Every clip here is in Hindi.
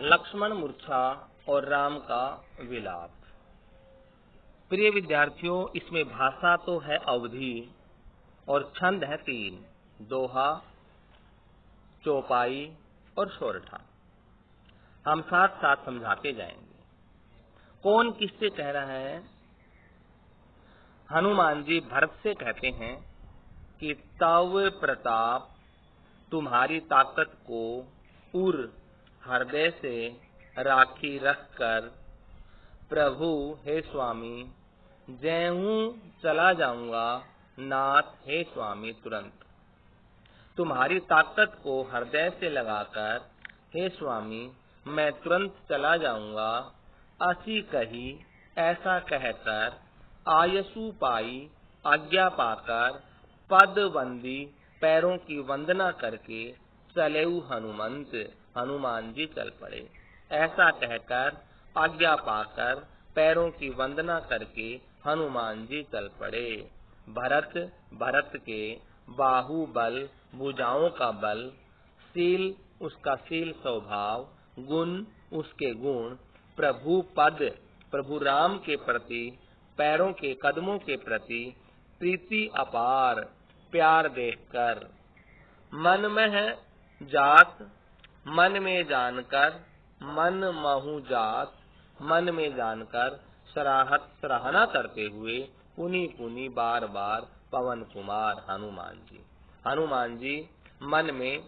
लक्ष्मण मूर्छा और राम का विलाप। प्रिय विद्यार्थियों, इसमें भाषा तो है अवधि और छंद है 3, दोहा, चौपाई और सोरठा। हम साथ साथ समझाते जाएंगे। कौन किससे कह रहा है? हनुमान जी भरत से कहते हैं कि तव प्रताप तुम्हारी ताकत को उर हृदय से राखी रखकर प्रभु हे स्वामी जैहूं चला जाऊंगा नाथ हे स्वामी तुरंत। तुम्हारी ताकत को हृदय से लगाकर हे स्वामी मैं तुरंत चला जाऊंगा। असी कही ऐसा कहकर आयसु पाई आज्ञा पाकर पदबंदी पैरों की वंदना करके चलेऊ हनुमंत। हनुमान जी चल पड़े। ऐसा कहकर आज्ञा पाकर पैरों की वंदना करके हनुमान जी चल पड़े। भरत के बाहुबल भुजाओं का बल, शील उसका शील स्वभाव, गुण उसके गुण, प्रभु पद प्रभु राम के प्रति, पैरों के कदमों के प्रति प्रीति अपार प्यार देखकर, मन में है जात मन में जानकर, मन महु जात मन में जानकर सराहना करते हुए पुनि पुनि बार बार पवन कुमार हनुमान जी मन में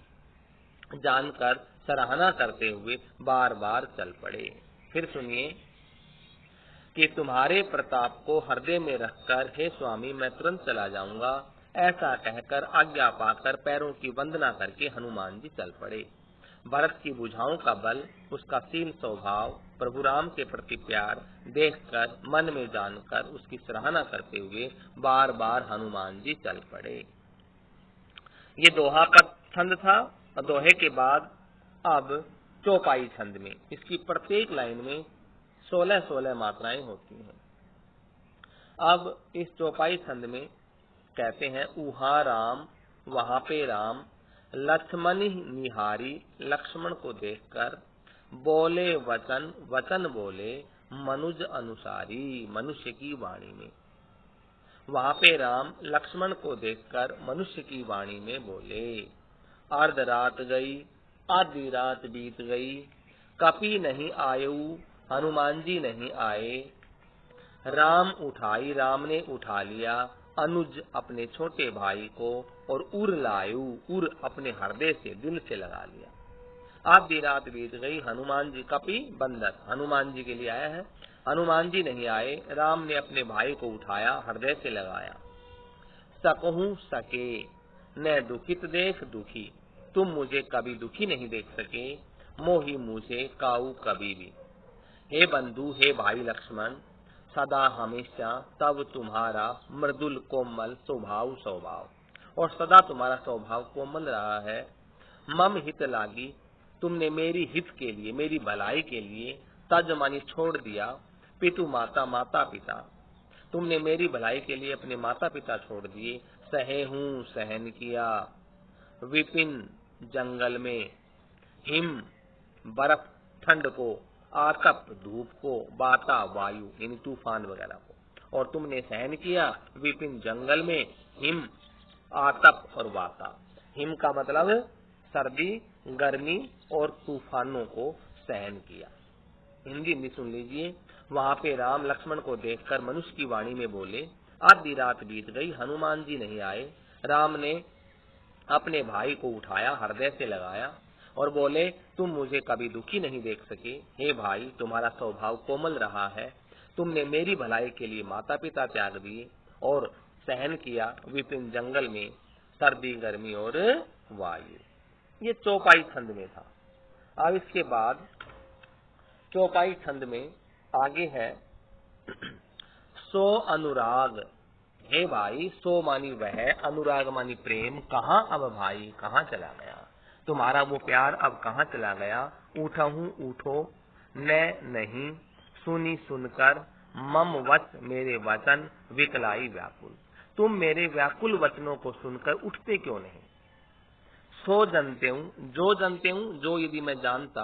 जानकर सराहना करते हुए बार बार चल पड़े। फिर सुनिए कि तुम्हारे प्रताप को हृदय में रखकर हे स्वामी मैं तुरंत चला जाऊंगा। ऐसा कहकर आज्ञा पाकर पैरों की वंदना करके हनुमान जी चल पड़े। भरत की भुजाओं का बल, उसका शील स्वभाव, प्रभु राम के प्रति प्यार देखकर मन में जानकर उसकी सराहना करते हुए बार बार हनुमान जी चल पड़े। ये दोहा पद छंद था। दोहे के बाद अब चौपाई छंद में इसकी प्रत्येक लाइन में 16-16 मात्राएं होती हैं। अब इस चौपाई छंद में कहते हैं उहा राम वहां पे राम, लक्ष्मण निहारी लक्ष्मण को देखकर, बोले वचन बोले मनुज अनुसारी मनुष्य की वाणी में। वहां पे राम लक्ष्मण को देखकर मनुष्य की वाणी में बोले। अर्ध रात गई आधी रात बीत गई, कपि नहीं आयऊ हनुमान जी नहीं आए। राम उठाई राम ने उठा लिया अनुज अपने छोटे भाई को, और उर लायू उर अपने हृदय से दिल से लगा लिया। आधी रात बीत गई, हनुमान जी कपि बंदर हनुमान जी के लिए आया है। हनुमान जी नहीं आए, राम ने अपने भाई को उठाया हृदय से लगाया। सकहूं सके न दुखित देख दुखी, तुम मुझे कभी दुखी नहीं देख सके। मोहि मुझे काऊ कभी भी। हे बंधु हे भाई लक्ष्मण, सदा हमेशा तब तुम्हारा मृदुल कोमल स्वभाव और सदा तुम्हारा स्वभाव कोमल रहा है। मम हित लागी, तुमने मेरी हित के लिए मेरी भलाई के लिए तज मानी छोड़ दिया। पितु माता माता पिता, तुमने मेरी भलाई के लिए अपने माता पिता छोड़ दिए। सहे हूँ सहन किया विपिन जंगल में, हिम बर्फ ठंड को, आतप धूप को, बाता वायु यानी तूफान वगैरह को, और तुमने सहन किया विपिन जंगल में हिम आतप और वाता। हिम का मतलब सर्दी गर्मी और तूफानों को सहन किया। हिंदी में सुन लीजिए। वहां पे राम लक्ष्मण को देखकर मनुष्य की वाणी में बोले। आधी रात बीत गई, हनुमान जी नहीं आए। राम ने अपने भाई को उठाया हृदय से लगाया और बोले तुम मुझे कभी दुखी नहीं देख सके। हे भाई, तुम्हारा स्वभाव कोमल रहा है। तुमने मेरी भलाई के लिए माता पिता त्याग दिए और सहन किया विपिन जंगल में सर्दी गर्मी और वायु। ये चौपाई छंद में था। अब इसके बाद चौपाई छंद में आगे है सो अनुराग। हे भाई, सो मानी वह, अनुराग मानी प्रेम, कहाँ अब भाई कहाँ चला गया? तुम्हारा वो प्यार अब कहाँ चला गया? उठहूँ उठो न नहीं, सुनी सुनकर मम वच मेरे वचन विकलाई व्याकुल। तुम मेरे व्याकुल वचनों को सुनकर उठते क्यों नहीं? सो जानते हूँ जो यदि मैं जानता,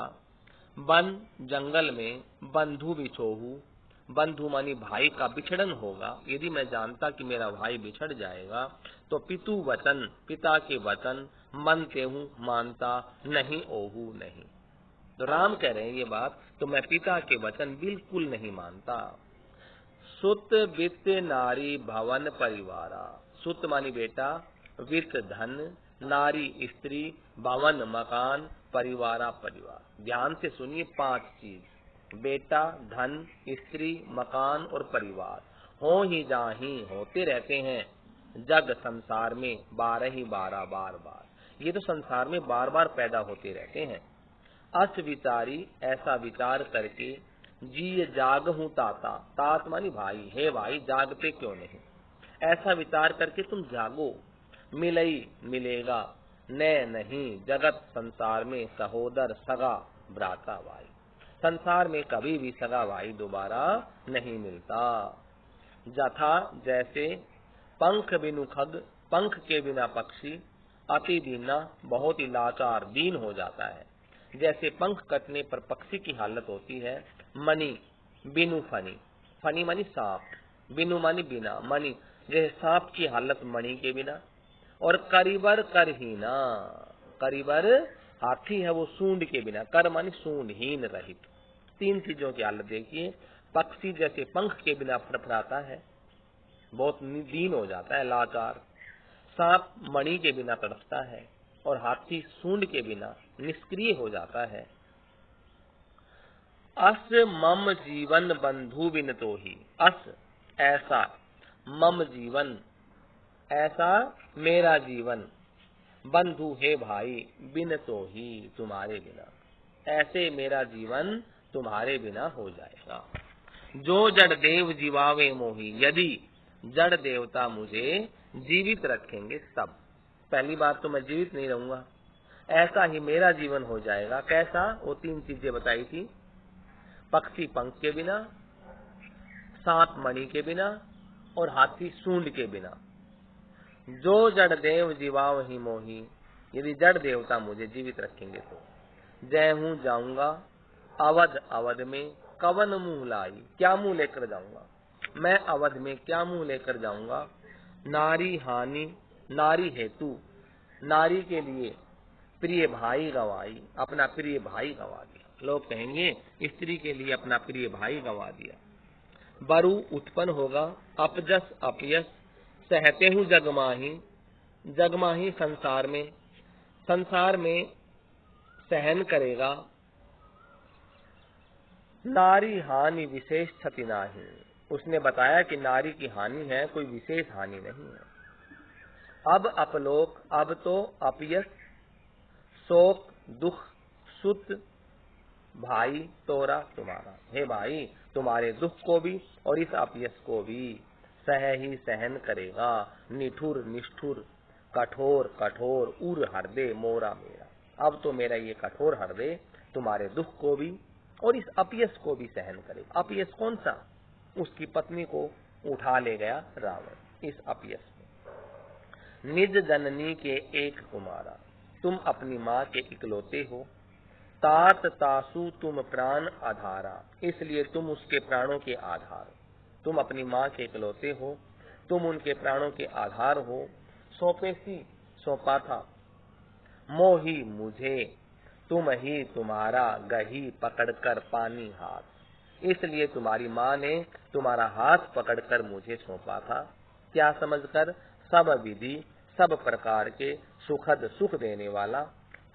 वन जंगल में बंधु बिछोहू, बंधु मानी भाई का बिछड़न होगा। यदि मैं जानता कि मेरा भाई बिछड़ जाएगा तो पितु वचन, पिता के वचन मनते हूँ, मानता नहीं ओहू नहीं। तो राम कह रहे हैं ये बात, तो मैं पिता के वचन बिल्कुल नहीं मानता। सुत वित्त नारी भवन परिवारा, सुत मानी बेटा, वित्त धन, नारी स्त्री, भवन मकान, परिवारा परिवार। ध्यान से सुनिए 5 चीज, बेटा, धन, स्त्री, मकान और परिवार हो ही जाही, होते रहते हैं जग संसार में 12 ही 12 बार बार। ये तो संसार में बार बार पैदा होते रहते हैं। अस विचारी, ऐसा विचार करके, जी जाग हूँ ताता, तात मानी भाई, हे भाई जागते क्यों नहीं, ऐसा विचार करके तुम जागो। मिलई मिलेगा, न नहीं जगत संसार में सहोदर सगा भ्राता भाई, संसार में कभी भी सगा भाई दोबारा नहीं मिलता। जथा जैसे, पंख बिनु खग, पंख के बिना पक्षी, अति दीना बहुत ही लाचार दीन हो जाता है। जैसे पंख कटने पर पक्षी की हालत होती है। मणि बिनु फनी, फनी मानी सांप, बिनु मानी बिना, मणि जैसे सांप की हालत मणि के बिना। और करीबर करहीना, करीबर हाथी है वो सूंड के बिना, कर मानी सूंडहीन रहित। 3 चीजों की हालत देखिए, पक्षी जैसे पंख के बिना फड़फड़ाता है, बहुत दीन हो जाता है, लाचार। सांप मणि के बिना तड़पता है, और हाथी सूंड के बिना निष्क्रिय हो जाता है। अस मम जीवन बंधु बिन तो ही, अस ऐसा, मम जीवन ऐसा मेरा जीवन, बंधु है भाई, बिन तो ही तुम्हारे बिना, ऐसे मेरा जीवन तुम्हारे बिना हो जाएगा। जो जड़ देव जीवावे मोही, यदि जड़ देवता मुझे जीवित रखेंगे तब। पहली बात तो मैं जीवित नहीं रहूंगा, ऐसा ही मेरा जीवन हो जाएगा। कैसा? वो 3 चीजें बताई थी, पक्षी पंख के बिना, सांप मणि के बिना, और हाथी सूंड के बिना। जो जड़ देव जीवाव ही मोही, यदि जड़ देवता मुझे जीवित रखेंगे तो। जय हूँ जाऊंगा अवध, अवध में कवन मुंह लाई, क्या मुंह लेकर जाऊंगा मैं अवध में, क्या मुंह लेकर जाऊंगा। नारी हानि, नारी हेतु, नारी के लिए प्रिय भाई गवाई, अपना प्रिय भाई गवा दिया। लोग कहेंगे स्त्री के लिए अपना प्रिय भाई गवा दिया। बरु उत्पन्न होगा, अपजस अपयस, सहते हूँ जगमाही, जगमाही संसार में, संसार में सहन करेगा। नारी हानि विशेष क्षति नाही, उसने बताया कि नारी की हानि है, कोई विशेष हानि नहीं है। अब अपलोक, अब तो अपयस, शोक दुख, सुत भाई तोरा तुम्हारा, हे भाई तुम्हारे दुख को भी और इस अपयस को भी सह ही सहन करेगा। निठुर निष्ठुर, कठोर कठोर, उर हृदय मोरा मेरा, अब तो मेरा ये कठोर हृदय तुम्हारे दुख को भी और इस अपयस को भी सहन करेगा। अपयस कौन सा? उसकी पत्नी को उठा ले गया रावण, इस अपयस में। निज जननी के एक कुमारा, तुम अपनी माँ के इकलौते हो। तात तासु तुम प्राण आधारा, इसलिए तुम उसके प्राणों के आधार। तुम अपनी माँ के इकलौते हो, तुम उनके प्राणों के आधार हो। सौंपे सी, सौंपा था। मोही मुझे, तुम ही तुम्हारा गही पकड़कर पानी हाथ, इसलिए तुम्हारी माँ ने तुम्हारा हाथ पकड़कर मुझे सौंपा था। क्या समझकर? सब विधि, सब प्रकार के सुखद सुख देने वाला,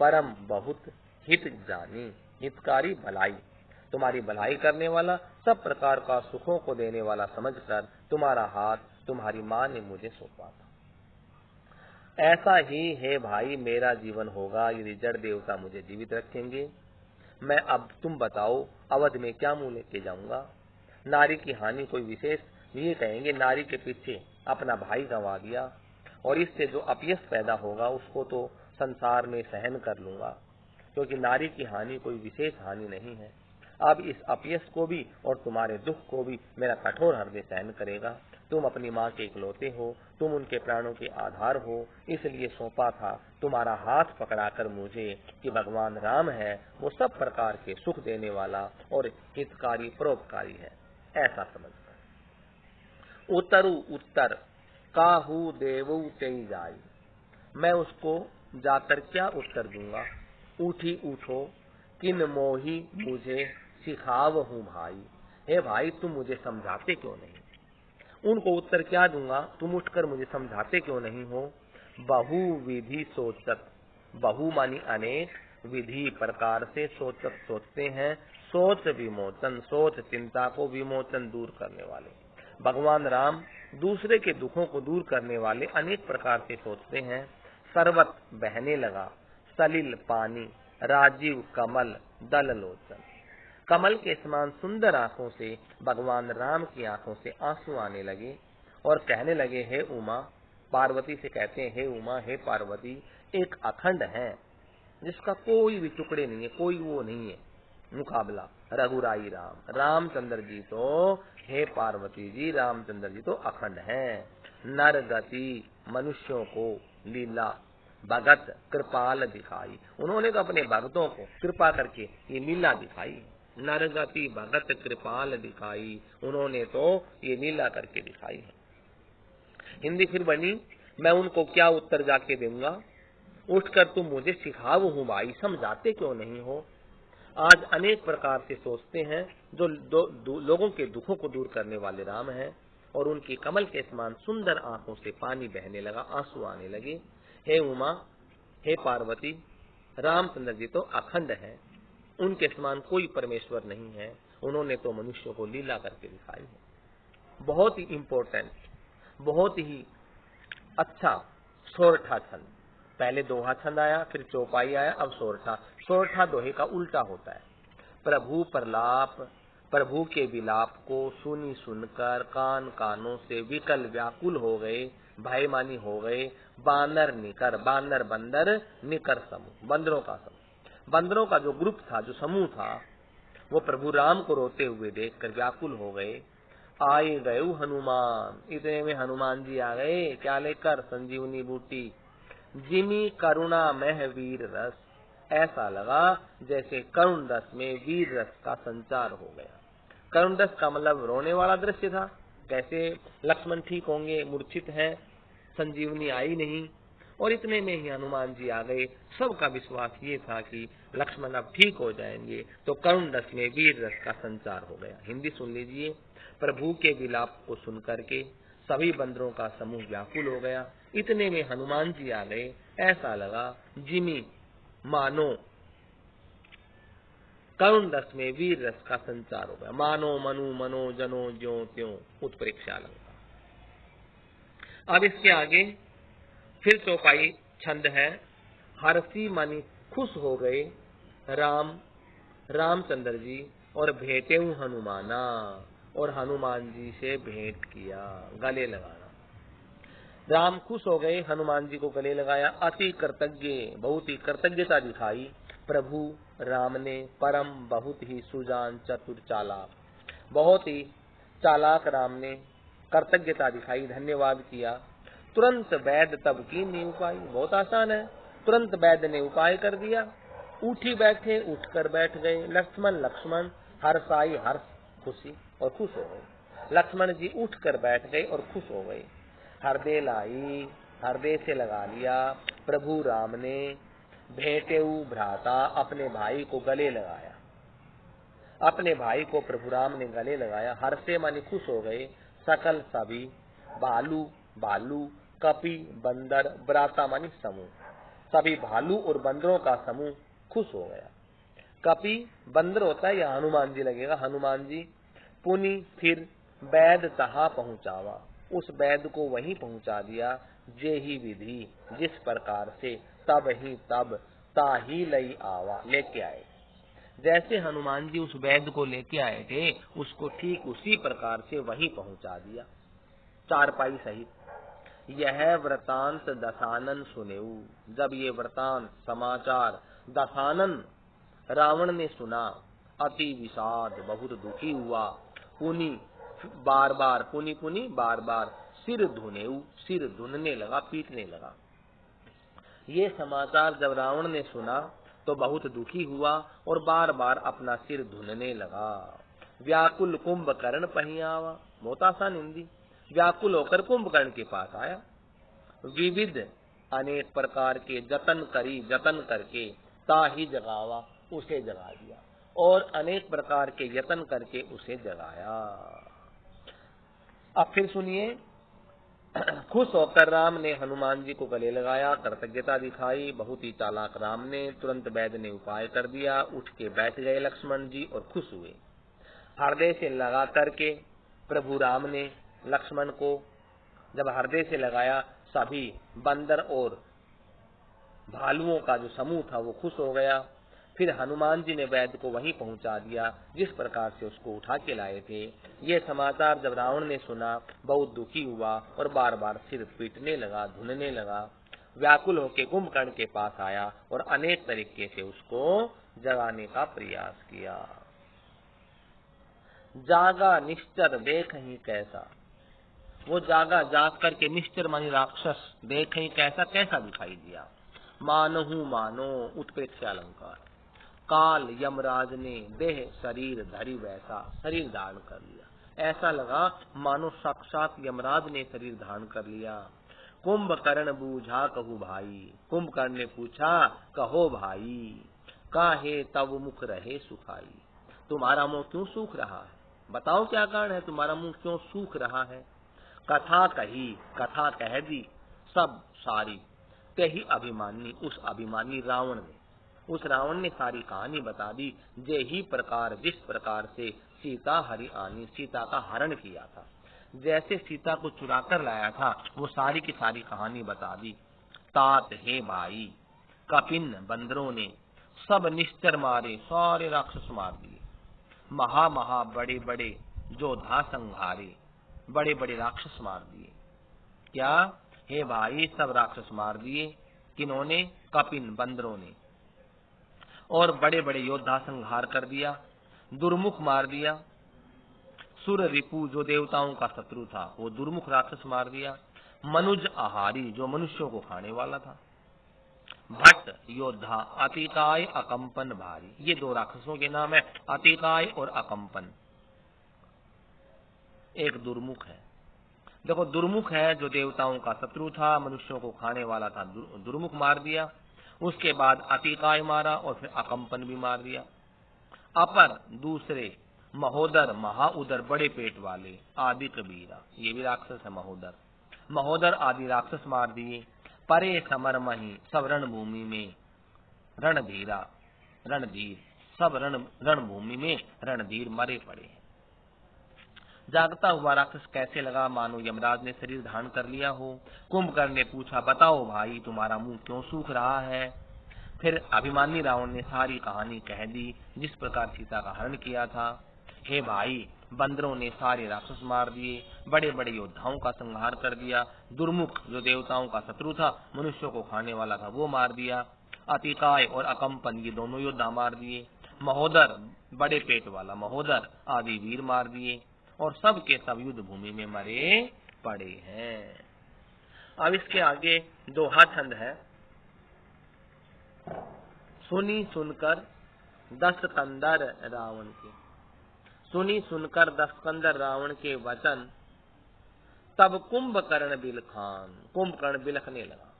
परम बहुत हित जानी, हितकारी भलाई, तुम्हारी भलाई करने वाला, सब प्रकार का सुखों को देने वाला समझकर तुम्हारा हाथ तुम्हारी माँ ने मुझे सौंपा था। ऐसा ही है भाई मेरा जीवन होगा यदि जड़ देवता मुझे जीवित रखेंगे। मैं अब तुम बताओ अवध में क्या मुंह लेके जाऊंगा। नारी की हानि कोई विशेष, ये कहेंगे नारी के पीछे अपना भाई गंवा दिया और इससे जो अपयस पैदा होगा उसको तो संसार में सहन कर लूंगा, क्योंकि नारी की हानि कोई विशेष हानि नहीं है। अब इस अपयस को भी और तुम्हारे दुख को भी मेरा कठोर हृदय सहन करेगा। तुम अपनी माँ के इकलौते हो, तुम उनके प्राणों के आधार हो, इसलिए सौंपा था तुम्हारा हाथ पकड़ाकर मुझे कि भगवान राम है वो सब प्रकार के सुख देने वाला और हितकारी परोपकारी है, ऐसा समझकर। उतरु उत्तर काहू देवु तेई जाई, मैं उसको जाकर क्या उत्तर दूंगा। उठी उठो किन मोही मुझे सिखाव हूँ भाई, हे भाई तुम मुझे समझाते क्यों नहीं। उनको उत्तर क्या दूंगा, तुम उठकर मुझे समझाते क्यों नहीं हो। बहु विधि सोचत, बहु मानी अनेक, विधि प्रकार से सोचत सोचते हैं, सोच विमोचन, सोच चिंता को विमोचन दूर करने वाले। भगवान राम दूसरे के दुखों को दूर करने वाले अनेक प्रकार से सोचते हैं। सर्वत बहने लगा सलिल पानी, राजीव कमल दल लोचन, कमल के समान सुंदर आंखों से भगवान राम की आंखों से आंसू आने लगे और कहने लगे, हे उमा, पार्वती से कहते हैं, हे उमा, हे पार्वती, एक अखंड है जिसका कोई भी टुकड़े नहीं है, कोई वो नहीं है मुकाबला, रघुराई राम, रामचंद्र जी तो, हे पार्वती जी, रामचंद्र जी तो अखंड हैं। नर गति मनुष्यों को लीला भगत कृपाल दिखाई, उन्होंने तो अपने भक्तों को कृपा करके ये लीला दिखाई। नरगति भगत कृपाल दिखाई, उन्होंने तो ये लीला करके दिखाई है। हिंदी फिर बनी, मैं उनको क्या उत्तर जाके दूंगा। उठकर तुम मुझे सिखाओ हूँ भाई, समझाते क्यों नहीं हो। आज अनेक प्रकार से सोचते हैं जो लोगों के दुखों को दूर करने वाले राम हैं, और उनकी कमल के समान सुंदर आंखों से पानी बहने लगा, आंसू आने लगे। हे उमा, हे पार्वती, रामचंद्र जी तो अखंड है, उनके समान कोई परमेश्वर नहीं है, उन्होंने तो मनुष्यों को लीला करके दिखाई है। बहुत ही इंपॉर्टेंट, बहुत ही अच्छा सोरठा छंद। पहले दोहा छंद आया, फिर चौपाई आया, अब सोरठा। सोरठा दोहे का उल्टा होता है। प्रभु प्रलाप, प्रभु के विलाप को सुनी सुनकर कान कानों से विकल व्याकुल हो गए, भयमानी हो गए। बानर निकर, बानर बंदर, निकर समूह, बंदरों का समूह, बंदरों का जो ग्रुप था, जो समूह था, वो प्रभु राम को रोते हुए देखकर व्याकुल हो गए। आए गए हनुमान, इतने में हनुमान जी आ गए, क्या लेकर, संजीवनी बूटी। जिमी करुणा मह वीर रस, ऐसा लगा जैसे करुण रस में वीर रस का संचार हो गया। करुण रस का मतलब रोने वाला दृश्य था, कैसे लक्ष्मण ठीक होंगे, मूर्छित हैं, संजीवनी आई नहीं, और इतने में ही हनुमान जी आ गए। सबका विश्वास ये था कि लक्ष्मण अब ठीक हो जाएंगे, तो करुण रस में वीर रस का संचार हो गया। हिंदी सुन लीजिए, प्रभु के विलाप को सुनकर के सभी बंदरों का समूह व्याकुल हो गया। इतने में हनुमान जी आ गए, ऐसा लगा जिमी मानो करुण रस में वीर रस का संचार हो गया। मानो मनु मनो जनो ज्यो त्यों उत्प्रेक्षा लगा। अब इसके आगे फिर चौपाई छंद है। हरसी मनी खुश हो गए राम, रामचंद्र जी, और भेटे हनुमाना, और हनुमान जी से भेंट किया, गले लगाना। राम खुश हो गए, हनुमान जी को गले लगाया। अति कृतज्ञ, बहुत ही कृतज्ञता दिखाई प्रभु राम ने, परम बहुत ही सुजान चतुर चालाक, बहुत ही चालाक राम ने कृतज्ञता दिखाई, धन्यवाद किया। तुरंत वैद्य तब की नी उपाय, बहुत आसान है, तुरंत वैद्य ने उपाय कर दिया। उठी बैठे, उठकर बैठ गए। लक्ष्मण लक्ष्मण हर्षाई, हर्ष खुशी, और खुश हो गए। लक्ष्मण जी उठकर बैठ गए और खुश हो गए। हृदय लाई, हृदय से लगा लिया प्रभु राम ने। भेटेऊ भ्राता, अपने भाई को गले लगाया, अपने भाई को प्रभु राम ने गले लगाया। हर्षे मानी खुश हो गए सकल सभी, भालू भालू, कपि बंदर, ब्राता मानी समूह, सभी भालू और बंदरों का समूह खुश हो गया। कपि बंदर होता है, या हनुमान जी लगेगा, हनुमान जी। पुनि फिर वैद तहा पहुंचावा, उस वैद को वहीं पहुंचा दिया। जे ही विधि, जिस प्रकार से, तब ही तब, ताही लई आवा, लेके आए। जैसे हनुमान जी उस वैद को लेके आए थे, उसको ठीक उसी प्रकार से वहीं पहुंचा दिया, चारपाई सहित। यह वृतांत दशानन सुनेऊ, जब ये वृतांत समाचार दशानन रावण ने सुना, अति विषाद, बहुत दुखी हुआ। पुनि बार बार, पुनि पुनि बार बार, सिर धुनेऊ, सिर धुनने लगा, पीटने लगा। ये समाचार जब रावण ने सुना तो बहुत दुखी हुआ और बार बार अपना सिर धुनने लगा। व्याकुल कुंभकर्ण पहियावा, बहुत आसान हिंदी। व्याकुल होकर कुंभकर्ण के पास आया। विविध अनेक प्रकार के जतन करके ताही जगावा, उसे जगा दिया, और अनेक प्रकार के यत्न करके उसे जगाया। अब फिर सुनिए। खुश होकर राम ने हनुमान जी को गले लगाया, कृतज्ञता दिखाई। बहुत ही चालाक राम ने तुरंत वैद्य ने उपाय कर दिया। उठ के बैठ गए लक्ष्मण जी और खुश हुए। हृदय से लगा करके प्रभु राम ने लक्ष्मण को जब हृदय से लगाया, सभी बंदर और भालुओं का जो समूह था वो खुश हो गया। फिर हनुमान जी ने वैद्य को वहीं पहुंचा दिया जिस प्रकार से उसको उठा के लाए थे। ये समाचार जब रावण ने सुना बहुत दुखी हुआ और बार बार सिर पीटने लगा, धुनने लगा। व्याकुल होकर कुंभकर्ण के पास आया और अनेक तरीके से उसको जगाने का प्रयास किया। जागा निश्चर देख ही कैसा, वो जागा, जाग करके निश्चर मानी राक्षस, देख ही कैसा, कैसा दिखाई दिया। मानहु मानो, उत्प्रेक्ष अलंकार। काल यमराज ने देह शरीर धरी वैसा, शरीर धारण कर लिया। ऐसा लगा मानो साक्षात यमराज ने शरीर धारण कर लिया। कुंभकर्ण बूझा कहू भाई, कुंभकर्ण ने पूछा कहो भाई, काहे तब मुख रहे सुखाई, तुम्हारा मुंह क्यों सूख रहा है, बताओ क्या कारण है, तुम्हारा मुंह क्यों सूख रहा है। कथा कही, कथा कह दी सब सारी, ते ही अभिमानी, उस अभिमानी रावण ने, उस रावण ने सारी कहानी बता दी। जे ही प्रकार, जिस प्रकार से सीता हरि आनी, सीता का हरण किया था, जैसे सीता को चुरा कर लाया था, वो सारी की सारी कहानी बता दी। तात हे भाई, कपिन बंदरों ने सब निश्चर मारे, सारे राक्षस मार दिए। महा महा बड़े बड़े योद्धा संहारे, बड़े बड़े राक्षस मार दिए। क्या हे भाई, सब राक्षस मार दिए। किन्होंने? कपिन बंदरों ने। और बड़े बड़े योद्धा संहार कर दिया, दुर्मुख मार दिया। सुर रिपु जो देवताओं का शत्रु था वो दुर्मुख राक्षस मार दिया। मनुज आहारी जो मनुष्यों को खाने वाला था। भट्ट योद्धा, अतिकाय अकंपन भारी, ये दो राक्षसों के नाम है, अतिकाय और अकंपन। एक दुर्मुख है, देखो दुर्मुख है जो देवताओं का शत्रु था, मनुष्यों को खाने वाला था, दुर्मुख मार दिया। उसके बाद अतिकाय मारा और फिर अकंपन भी मार दिया। अपर दूसरे महोदर, महाउदर बड़े पेट वाले, आदि कबीरा, ये भी राक्षस है महोदर। महोदर आदि राक्षस मार दिए। परे समरमही सब रणभूमि में रणधीरा, रणधीर सब रणभूमि में रणधीर मरे पड़े। जागता हुआ राक्षस कैसे लगा मानो यमराज ने शरीर धारण कर लिया हो। कुंभकर्ण ने पूछा बताओ भाई, तुम्हारा मुंह क्यों सूख रहा है। फिर अभिमानी रावण ने सारी कहानी कह दी, जिस प्रकार सीता का हरण किया था। हे भाई, बंदरों ने सारे राक्षस मार दिए, बड़े बड़े योद्धाओं का संहार कर दिया। दुर्मुख जो देवताओं का शत्रु था, मनुष्यों को खाने वाला था, वो मार दिया। अतिकाय और अकंपन ये दोनों योद्धा मार दिए। महोदर बड़े पेट वाला महोदर आदि वीर मार दिए, और सब के सब युद्ध भूमि में मरे पड़े हैं। अब इसके आगे दोहा छंद है। सुनी सुनकर 10 कंदर रावण के, सुनी सुनकर 10 कंदर रावण के वचन, तब कुंभकर्ण बिलखान, कुंभकर्ण बिलखने लगा।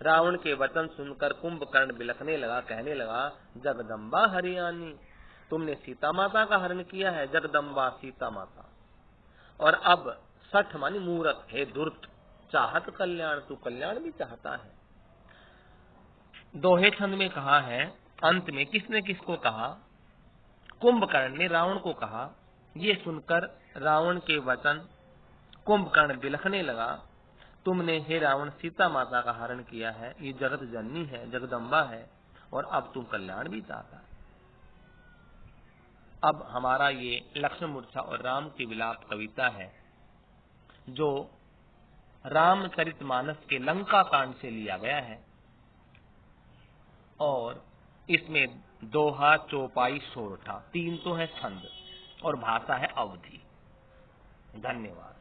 रावण के वचन सुनकर कुंभकर्ण बिलखने लगा, कहने लगा जगदम्बा हरियाणी, तुमने सीता माता का हरण किया है, जगदम्बा सीता माता। और अब 60 मानी मूर्ख, हे धूर्त, चाहत कल्याण, तू कल्याण भी चाहता है। दोहे छंद में कहा है, अंत में किसने किसको कहा? कुंभकर्ण ने रावण को कहा। ये सुनकर रावण के वचन कुंभकर्ण बिलखने लगा, तुमने हे रावण सीता माता का हरण किया है, ये जगत जननी है, जगदम्बा है, और अब तुम कल्याण भी चाहता है। अब हमारा ये लक्ष्मण मूर्छा और राम की विलाप कविता है, जो रामचरितमानस के लंका कांड से लिया गया है, और इसमें दोहा, चौपाई, सोरठा 3 तो है छंद, और भाषा है अवधी। धन्यवाद।